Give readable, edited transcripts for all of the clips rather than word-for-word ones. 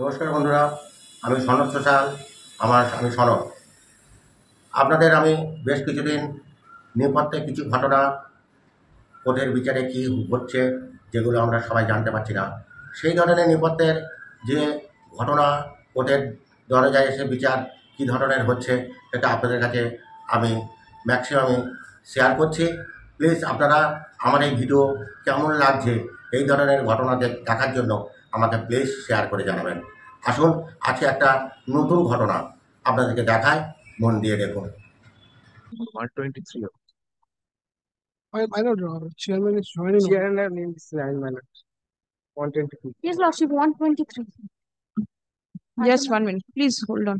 নমস্কার বন্ধুরা, আমি সনদ সোশ্যাল। আমি সনদ। আপনাদের আমি বেশ কিছুদিন নেপথ্যে কিছু ঘটনা, কোর্টের বিচারে কী হচ্ছে, যেগুলো আমরা সবাই জানতে পারছি না, সেই ধরনের নেপথ্যের যে ঘটনা, কোর্টের দরজায় এসে বিচার কী ধরনের হচ্ছে, সেটা আপনাদের কাছে আমি ম্যাক্সিমামই শেয়ার করছি। প্লিজ আপনারা আমার এই ভিডিও কেমন লাগছে এই ধরনের ঘটনা দেখার জন্য আমাকে প্লিজ শেয়ার করে জানাবেন। আসুন আজকে একটা নতুন ঘটনা আপনাদেরকে দেখায়, মন দিয়ে দেখুন। 123. I don't know. Chairman is joining. Chairman is 123. Yes, Lordship, 123. Just 1 minute. Please hold on.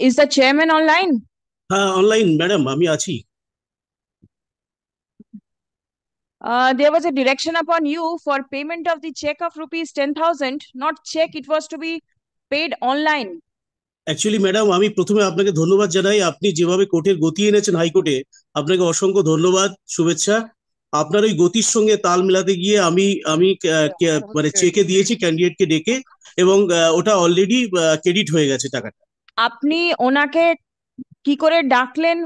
Is the chairman online? হ্যাঁ, অনলাইন ম্যাডাম, আমি আছি। There was a direction upon you for payment of the check of rupees 10,000. Not check, it was to be paid online. Actually madam, আমি প্রথমে আপনাকে ধন্যবাদ জানাই। আপনি যেভাবে কোর্টের গতি এনেছেন হাইকোর্টে, আপনাকে অসংখ্য ধন্যবাদ, শুভেচ্ছা। আপনার ওই গতির সঙ্গে তাল মেলাতে গিয়ে আমি আমি মানে চেকে দিয়েছি ক্যান্ডিডেটকে ডেকে, এবং ওটা অলরেডি ক্রেডিট হয়ে গেছে টাকাটা। আপনি ওনাকে কি করে ডাকলেন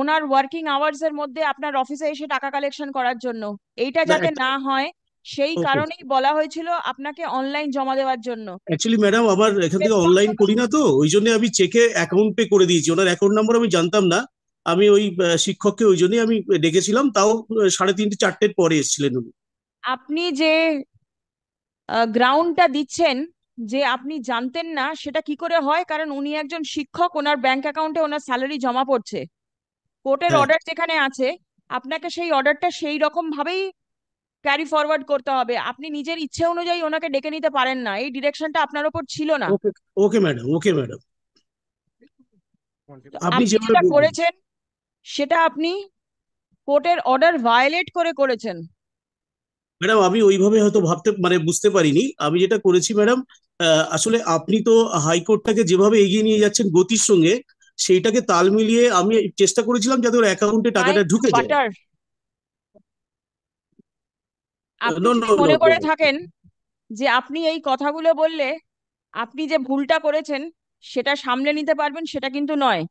ওনার ওয়ার্কিং আওয়ার্স এর মধ্যে আপনার অফিসে এসে টাকা কালেকশন করার জন্য? এইটা যাতে না হয় সেই কারণেই বলা হয়েছিল আপনাকে অনলাইন জমা দেওয়ার জন্য। অ্যাকচুয়ালি ম্যাডাম, আমার এখান থেকে অনলাইন করি না, তো ওই জন্য আমি চেকে অ্যাকাউন্ট পে করে দিয়েছি। ওনার অ্যাকাউন্ট নাম্বার আমি জানতাম না। আমি ওই শিক্ষককে ওই জন্যই আমি ডেকেছিলাম, তাও 3:30-4টের পরে এসেছিলেন উনি। আপনি যে গ্রাউন্ডটা দিচ্ছেন যে আপনি জানতেন না, সেটা কি করে হয়? কারণ উনি একজন শিক্ষক, ওনার ব্যাংক অ্যাকাউন্টে ওনার স্যালারি জমা পড়ছে। কোর্টের হ্যাঁ, অর্ডার যেখানে আছে, আপনাকে সেই অর্ডারটা সেই রকম ভাবেই ক্যারি ফরওয়ার্ড করতে হবে। আপনি নিজের ইচ্ছে অনুযায়ী ওনাকে ডেকে নিতে পারেন না, এই ডিরেকশনটা আপনার ওপর ছিল না। ওকে ওকে ম্যাডাম, ওকে ম্যাডাম। তো আপনি আপনি যেভাবে যেটা বলবেন। করেছেন সেটা আপনি কোর্টের অর্ডার ভায়োলেট করে করেছেন। ম্যাডাম, আমি ওইভাবে হয়তো মানে বুঝতে পারিনি। আমি যেটা করেছি ম্যাডাম, আসলে আপনি তো হাইকোর্টটাকে যেভাবে এগিয়ে নিয়ে যাচ্ছেন গতির সঙ্গে, সেইটাকে তাল মিলিয়ে আমি চেষ্টা করেছিলাম যাতে ওর অ্যাকাউন্টে টাকাটা ঢুকে যায়। বাটার, আপনি নো, যদি নো, নো, মনে নো। করে থাকেন যে আপনি এই কথাগুলো বললে আপনি যে ভুলটা করেছেন সেটা সামলে নিতে পারবেন, সেটা কিন্তু নয়।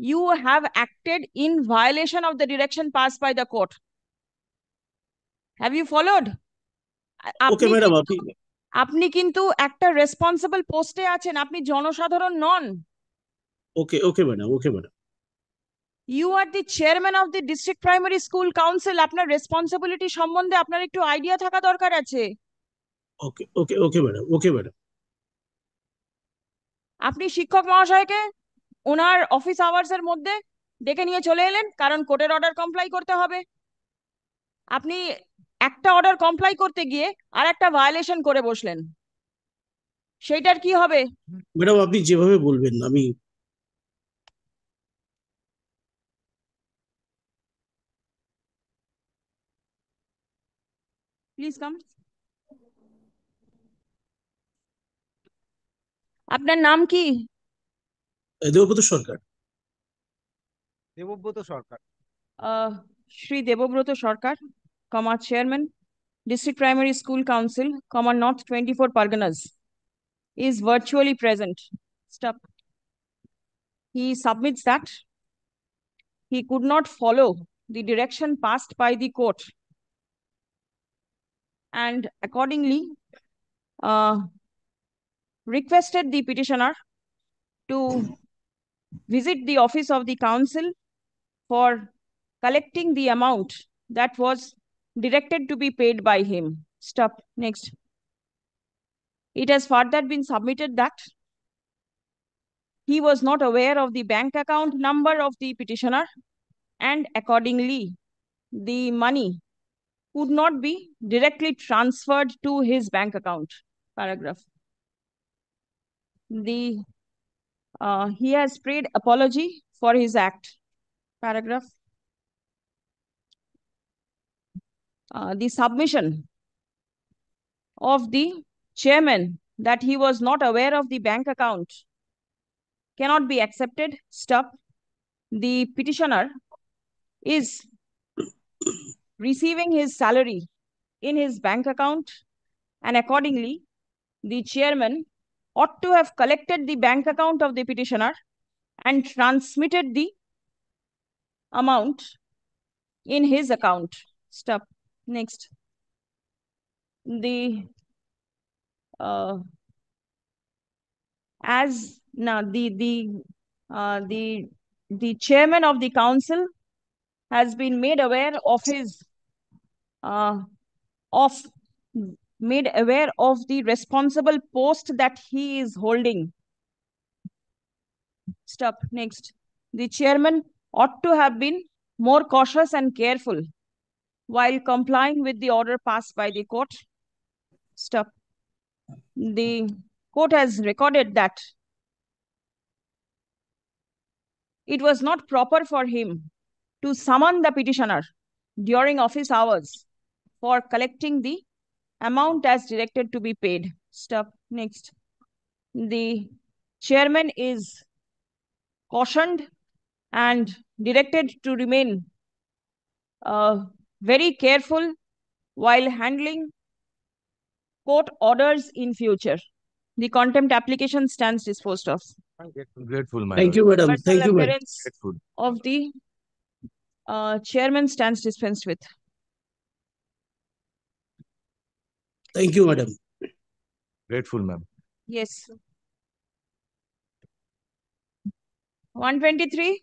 You have acted in violation of the direction passed by the court. Have you followed? ওকে আপনি ম্যাডাম, কিন্তু আপনি আপনি কিন্তু একটা রেসপন্সিবল পোস্টে আছেন, আপনি জনসাধারণ নন। Okay okay madam, okay madam. You are the chairman of the district primary school council. আপনার রেসপন্সিবিলিটি সম্বন্ধে আপনার একটু আইডিয়া থাকা দরকার আছে। Okay okay okay madam, okay madam. আপনি শিক্ষক মহাশয়কে ওনার অফিস আওয়ার্স এর মধ্যে ডেকে নিয়ে চলে এলেন, কারণ কোর্টের অর্ডার কমপ্লাই করতে হবে। আপনি একটা অর্ডার কমপ্লাই করতে গিয়ে আর একটা ভায়োলেশন করে বসলেন, সেইটার কি হবে? ম্যাডাম, আপনি যেভাবে বলবেন আমি। Please come. আপনার নাম কি? Debabrata Sarkar. Debabrata Sarkar. Shri Debabrata Sarkar, comma chairman, District Primary School Council, comma North 24 Parganas, is virtually present. Stop. He submits that he could not follow the direction passed by the court, and accordingly requested the petitioner to visit the office of the council for collecting the amount that was directed to be paid by him. Stop. Next. It has further been submitted that he was not aware of the bank account number of the petitioner, and accordingly the money could not be directly transferred to his bank account. Paragraph. He has prayed apology for his act. Paragraph. The submission of the chairman that he was not aware of the bank account cannot be accepted. Stop. The petitioner is receiving his salary in his bank account and accordingly, the chairman ought to have collected the bank account of the petitioner and transmitted the amount in his account. Stop. Next. The the chairman of the council has been made aware of his made aware of the responsible post that he is holding. Stop. Next. The chairman ought to have been more cautious and careful while complying with the order passed by the court. Stop. The court has recorded that it was not proper for him to summon the petitioner during office hours for collecting the amount as directed to be paid. Stop. Next. The chairman is cautioned and directed to remain very careful while handling court orders in future. The contempt application stands disposed of. Grateful, my Thank lord. you, madam. Personal Thank you, madam. appearance Grateful. of the chairman stands dispensed with. Thank you, madam. Grateful, ma'am. Yes. 123.